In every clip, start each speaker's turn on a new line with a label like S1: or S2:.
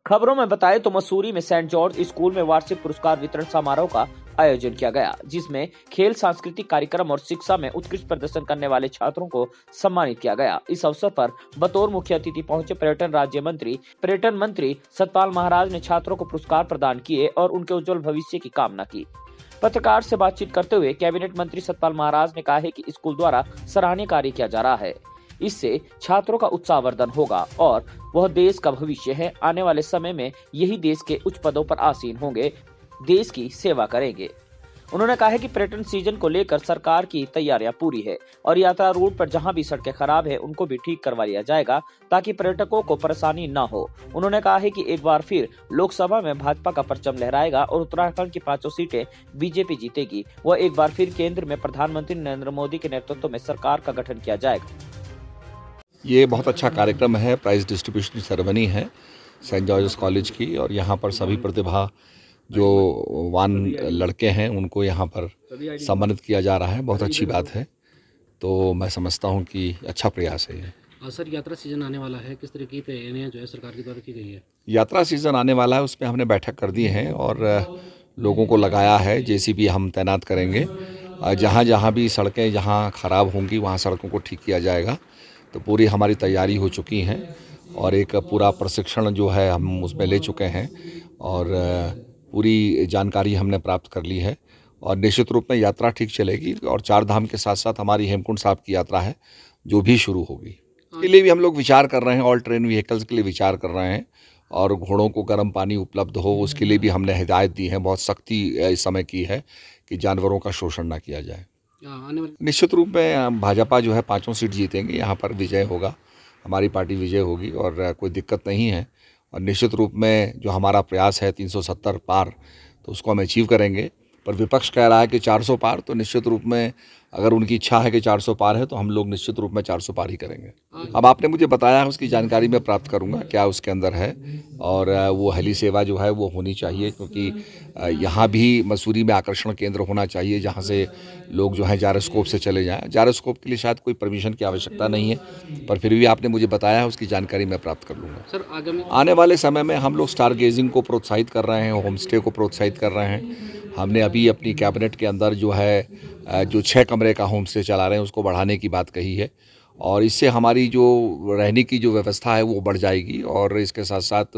S1: खबरों में बताएं तो मसूरी में सेंट जॉर्ज स्कूल में वार्षिक पुरस्कार वितरण समारोह का आयोजन किया गया, जिसमें खेल, सांस्कृतिक कार्यक्रम और शिक्षा में उत्कृष्ट प्रदर्शन करने वाले छात्रों को सम्मानित किया गया। इस अवसर पर बतौर मुख्य अतिथि पहुंचे पर्यटन मंत्री सतपाल महाराज ने छात्रों को पुरस्कार प्रदान किए और उनके उज्जवल भविष्य की कामना की। पत्रकार से बातचीत करते हुए कैबिनेट मंत्री सतपाल महाराज ने कहा है कि स्कूल द्वारा सराहनीय कार्य किया जा रहा है। इससे छात्रों का उत्साहवर्धन होगा और वह देश का भविष्य है। आने वाले समय में यही देश के उच्च पदों पर आसीन होंगे, देश की सेवा करेंगे। उन्होंने कहा है कि पर्यटन सीजन को लेकर सरकार की तैयारियां पूरी है और यात्रा रूट पर जहां भी सड़कें खराब है उनको भी ठीक करवा लिया जाएगा ताकि पर्यटकों को परेशानी न हो। उन्होंने कहा है कि एक बार फिर लोकसभा में भाजपा का परचम लहराएगा और उत्तराखंड की 5 सीटें बीजेपी जीतेगी। वह एक बार फिर केंद्र में प्रधानमंत्री नरेंद्र मोदी के नेतृत्व में सरकार का गठन किया जाएगा।
S2: ये बहुत अच्छा कार्यक्रम है। प्राइज डिस्ट्रीब्यूशन सेरेमनी है सेंट जॉर्ज कॉलेज की, और यहाँ पर सभी प्रतिभा जो वान लड़के हैं उनको यहाँ पर सम्मानित किया जा रहा है। बहुत अच्छी बात है, तो मैं समझता हूँ कि अच्छा प्रयास है ये।
S3: सर, यात्रा सीजन आने वाला है, किस तरीके की तैयारियां जो है सरकार के द्वारा की गई है?
S2: यात्रा सीजन आने वाला है, उसमें हमने बैठक कर दी है और लोगों को लगाया है। जेसीबी हम तैनात करेंगे। जहाँ जहाँ भी सड़कें जहाँ खराब होंगी वहाँ सड़कों को ठीक किया जाएगा। तो पूरी हमारी तैयारी हो चुकी है और एक पूरा प्रशिक्षण जो है हम उसमें ले चुके हैं और पूरी जानकारी हमने प्राप्त कर ली है और निश्चित रूप में यात्रा ठीक चलेगी। और 4 धाम के साथ साथ हमारी हेमकुंड साहब की यात्रा है जो भी शुरू होगी। इसके लिए भी हम लोग विचार कर रहे हैं, ऑल ट्रेन व्हीकल्स के लिए विचार कर रहे हैं और घोड़ों को गर्म पानी उपलब्ध हो उसके लिए भी हमने हिदायत दी है। बहुत सख्ती इस समय की है कि जानवरों का शोषण ना किया जाए। निश्चित रूप में भाजपा जो है 5 सीट जीतेंगे, यहाँ पर विजय होगा, हमारी पार्टी विजय होगी और कोई दिक्कत नहीं है। और निश्चित रूप में जो हमारा प्रयास है 370 पार, तो उसको हम अचीव करेंगे। पर विपक्ष कह रहा है कि 400 पार, तो निश्चित रूप में अगर उनकी इच्छा है कि 400 पार है तो हम लोग निश्चित रूप में 400 पार ही करेंगे। अब आपने मुझे बताया है, उसकी जानकारी मैं प्राप्त करूंगा क्या उसके अंदर है, और वो हेली सेवा जो है वो होनी चाहिए, क्योंकि यहाँ भी मसूरी में आकर्षण केंद्र होना चाहिए जहाँ से लोग जो है जायरोस्कोप से चले जाएँ। जायरोस्कोप के लिए शायद कोई परमिशन की आवश्यकता नहीं है, पर फिर भी आपने मुझे बताया है, उसकी जानकारी मैं प्राप्त कर लूँगा।
S3: सर,
S2: आने वाले समय में हम लोग स्टार गेजिंग को प्रोत्साहित कर रहे हैं, होम स्टे को प्रोत्साहित कर रहे हैं। हमने अभी अपनी कैबिनेट के अंदर जो है जो 6 कमरे का होम स्टे चला रहे हैं उसको बढ़ाने की बात कही है और इससे हमारी जो रहने की जो व्यवस्था है वो बढ़ जाएगी। और इसके साथ साथ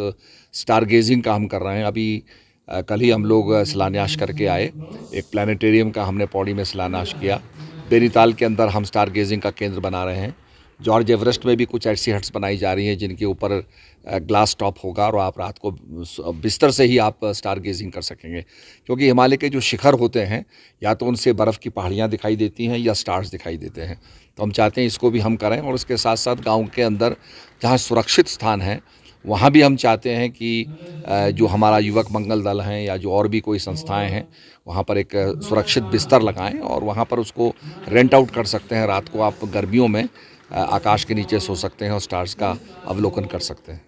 S2: स्टार गेजिंग का हम कर रहे हैं। अभी कल ही हम लोग शिलान्यास करके आए, एक प्लानिटेरियम का हमने पौड़ी में शिलान्यास किया। बेनीताल के अंदर हम स्टार गेजिंग का केंद्र बना रहे हैं। जॉर्ज एवरेस्ट में भी कुछ ऐसी हट्स बनाई जा रही हैं जिनके ऊपर ग्लास टॉप होगा और आप रात को बिस्तर से ही आप स्टार गेजिंग कर सकेंगे, क्योंकि हिमालय के जो शिखर होते हैं या तो उनसे बर्फ़ की पहाड़ियाँ दिखाई देती हैं या स्टार्स दिखाई देते हैं। तो हम चाहते हैं इसको भी हम करें और उसके साथ साथ गाँव के अंदर जहाँ सुरक्षित स्थान है वहाँ भी हम चाहते हैं कि जो हमारा युवक मंगल दल हैं या जो और भी कोई संस्थाएं हैं वहाँ पर एक सुरक्षित बिस्तर लगाएं और वहाँ पर उसको रेंट आउट कर सकते हैं। रात को आप गर्मियों में आकाश के नीचे सो सकते हैं और स्टार्स का अवलोकन कर सकते हैं।